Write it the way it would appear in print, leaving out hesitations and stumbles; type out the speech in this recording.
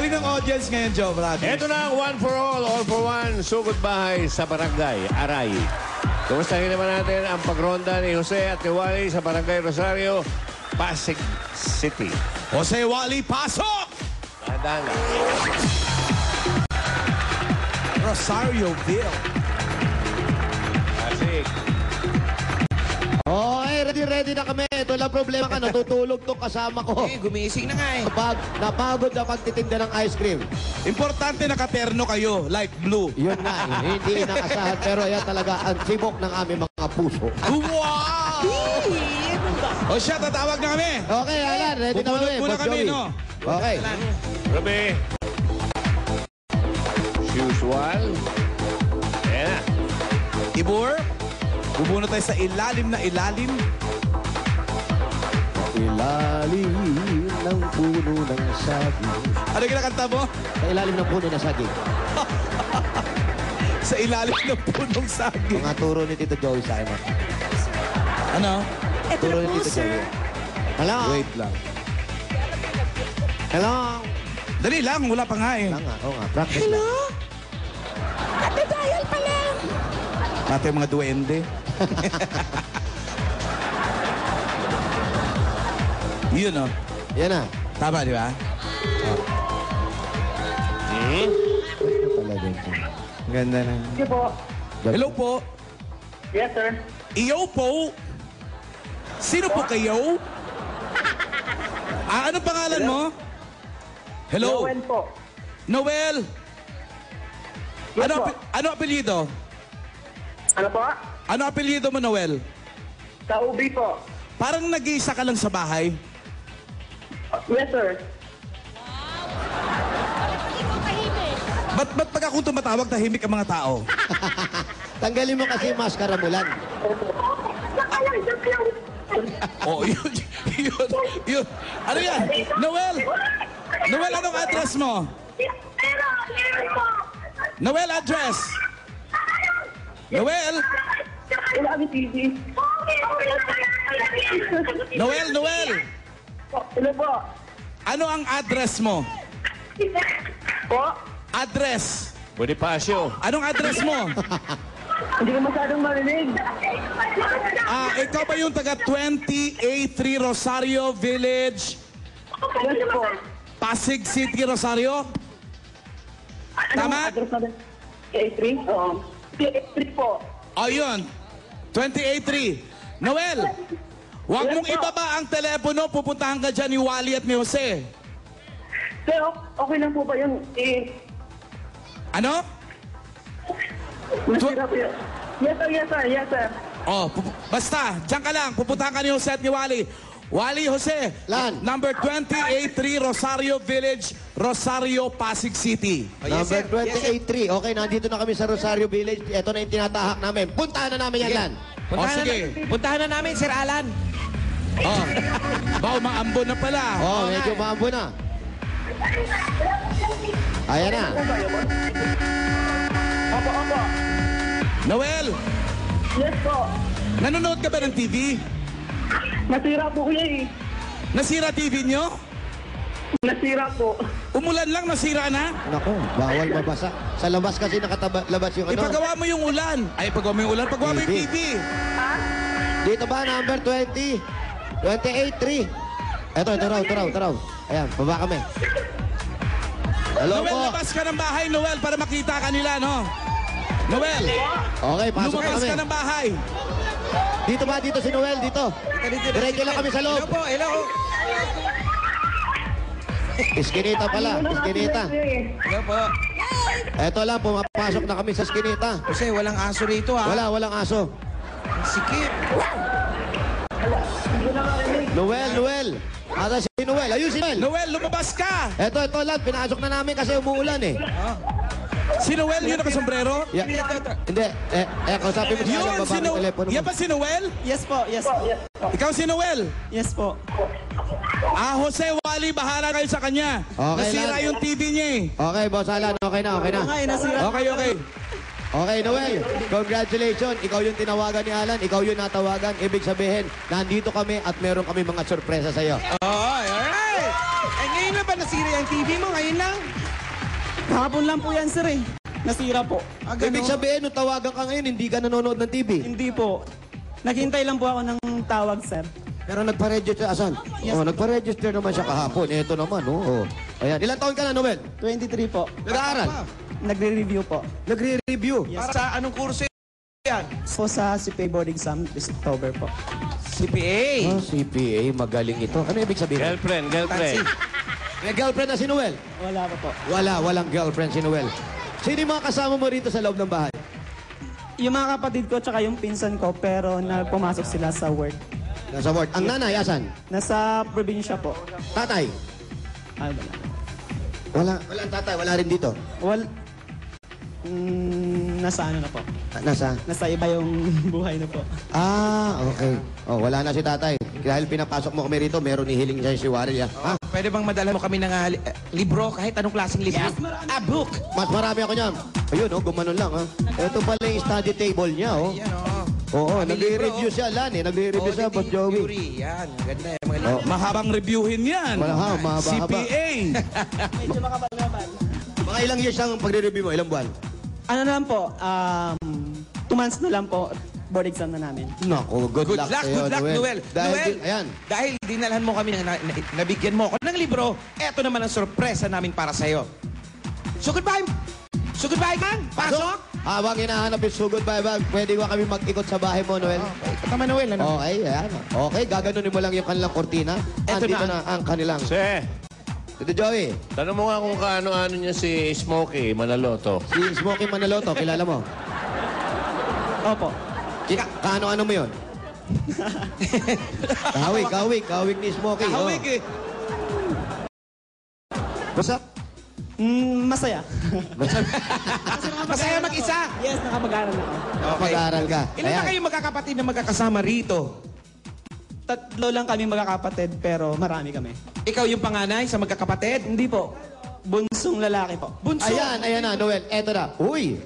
Galing ng audience ngayon, Joe, brother. Ito na ang one for all for one, sugod bahay sa Barangay Aray. Kumustahin naman natin ang pagronda ni Jose at ni Wally sa Barangay Rosario, Pasig City. Jose Wally, pasok! Dahan na. Rosarioville. Pasig. Okay, ready na kami. Ito lang problema ka, natutulog tong kasama ko. Gumising na nga eh. Napagod na pagtitinda ng ice cream. Importante nakaterno kayo, light blue. Yun nga, hindi inaakasahan. Pero yan talaga ang sibok ng aming mga puso. Wow! O siya, tatawag na kami. Okay, Alan, ready na kami. Pupulot muna Boss kami, Joey. no? Okay. Ruby. Usual. Ayan na. Ibor, bubunot tayo sa ilalim na ilalim. Ilalim ng puno ng saging. Ano kinakanta mo? Sa ilalim ng puno ng saging. Sa ilalim ng punong saging. Mga turo ni Tito Joey sa akin. Ano? Ito Turo na ni po, Tito sir. Joey. Hello? Wait lang. Hello? Dali lang, wala pa nga eh. Lang nga, oo nga. Practice Hello? lang. At dial pa lang. Pati mga duwende. Yun, no? Yan na. Tama, di ba? Ito talaga ito. Ganda na. Hello po. Yes, sir. Iyo po. Sino po kayo? Anong pangalan mo? Hello? Noel po. Noel. Yes po. Ano apelyido? Ano po? Ano apelyido mo, Noel? Sa ubi po. Parang nag-iisa ka lang sa bahay. Yes, sir. Ba't pag akong tumatawag, tahimik ang mga tao? Tanggalin mo kasi yung maskara mo lang. Oh, yun. Ano yan? Noel! Noel, anong address mo? Noel, address! Noel! Wala kami TV. Noel! Ano po? Ano ang address mo? Po? Address! Bonifacio. Anong address mo? Hindi ko masyadong marinig. Ikaw ba yung taga 20A3 Rosario Village, Yes po. Pasig City, Rosario? Tama? Address natin? A3? Oo. A3 po. O yun, 20A3. Noel, huwag mong ibaba ang telepono, pupuntahan ka dyan ni Wally at ni Jose. Sir, okay lang po ba yung Ano? nasira po yun? Yes, sir. Yes, sir. Yes, sir. Basta, dyan ka lang, pupuntahan ka ni Jose at ni Wally. Wally, Jose, Lan. number 20A3 Rosario Village, Rosario, Pasig City. Number 28-3. Okay, nandito na kami sa Rosario Village. Ito na yung tinatahak namin. Puntahan na namin yan, Lan. Puntahan na namin, Sir Alan. Bao, maambon na pala. Medyo maambo na. Ayan na. Opo, opo. Noel, Yes po. nanonood ka ba ng TV? Nasira po kuya eh. Nasira TV nyo? Nasira po. Umulan lang, nasira na? Naku, bawal mabasa. Sa labas kasi nakatabas yung ano. Ipagawa mo yung ulan. Ay, pagawa mo yung ulan, pagawa mo yung TV. TV. Dito ba, number 20? 28-3. Ito raw. Ayan, baba kami. Hello Noel, po. labas ka ng bahay, Noel, para makita ka nila, no? Noel, Okay, pasok na lumabas kami. ka ng bahay. Dito ba? Dito si Noel, dito. Diretso lang kami sa loob. Hello po, hello. Iskinita pala, iskinita. Hello po. Eto lang, pumapasok na kami sa iskinita. Kasi walang aso rito ha. Walang aso. Sikip. Noel. Ata si Noel. Ayun si Noel. Noel, lumabas ka! Ito lang, pinasok na namin kasi umuulan eh. Si Noel, yun nakasombrero? Hindi, kausapin mo siya Yun, lang si baba ng Noel. telepono Yan mo. ba si Noel? Yes po, yes po. Ikaw si Noel? Yes po. Jose, Wally, bahala kayo sa kanya. Okay Nasira lang. yung TV niya eh. Okay, Boss Alan, okay na. nasira. Okay. Okay, Noel, congratulations. Ikaw yung tinawagan ni Alan, ikaw yung natawagan. Ibig sabihin, nandito kami at meron kami mga sorpresa sa'yo. Alright. Eh, ngayon na ba nasira yung TV mo? Ngayon lang? Kahapon lang po yan, sir eh. Nasira po. Ibig sabihin, nung tawagan ka ngayon, hindi ka nanonood ng TV. Hindi po. Naghintay lang po ako ng tawag, sir. Pero nagpa-register, asan? Oh, nagpa-register naman siya kahapon. Ito naman, oh. Ayan, ilang taon ka na, Noel? 23 po. Nag-aaral? Nagre-review po. Nagre-review? Para sa anong kurso yan? Po sa CPA board exam this October po. CPA. Oh, CPA, magaling ito. Ano ibig sabihin? Girlfriend. May girlfriend na si Noel? Wala pa po. Walang girlfriend si Noel. Sino yung mga kasama mo rito sa loob ng bahay? Yung mga kapatid ko tsaka yung pinsan ko pero pumasok sila sa work. Nasa work. Ang nanay, asan? Nasa probinsya po. Tatay? Ay, wala. Walang tatay, wala rin dito. Nasa ano na po. Nasa? Nasa iba yung buhay na po. Okay. Oh, wala na si tatay. Dahil pinapasok mo kami rito, meron hihiling siya si Waril. Ha? Pwede bang madala mo kami ng libro? Kahit anong klaseng libro? A book. Mas marami ako niyan. Ayun, gumanon lang. Ito pala yung study table niya. Yan, oh. Oo, May nagre-review libro, siya, Lani. Nagre-review siya, Boss Joey. Theory. Yan, ganda yung mga libro. Mahabang reviewin yan. Mahaba. CPA. Medyo makapaglaban. Mga ilang years ang pagre-review mo? Ilang buwan? Ano na lang po, 2 months na lang po, board exam na namin. Naku, good luck sa'yo, Noel. Dahil, ayan. Dahil dinalhan mo kami, nabigyan mo ako ng libro, eto naman ang sorpresa namin para sa'yo. So goodbye! So goodbye, man! Pasok! Habang hinahanap yung sugod bye, pwede ba kami mag-ikot sa bahay mo, Noel? Ito naman, Noel. Ano? Okay, ayan. Okay, gaganunin mo lang yung kanilang kortina. Eto Andito na. na ang kanilang. Se, Dito, Joey. tanong mo nga kung kaano-ano niya si Smokey Manaloto. Si Smokey Manaloto, kilala mo? Opo. Kaano-ano mo yun? Kawig ni Smokey. Kahawig eh. Basta? Masaya. Masaya mag-isa. Yes, nakapag-aral na ako. Pag-aaral ka. Ilan na kayo magkakapatid na magkakasama rito? 3 lang kami magkakapatid pero marami kami. Ikaw yung panganay sa magkakapatid? Hindi po. Bunsong lalaki po. Bunso. Ayan na, Noel. Eto na. Uy,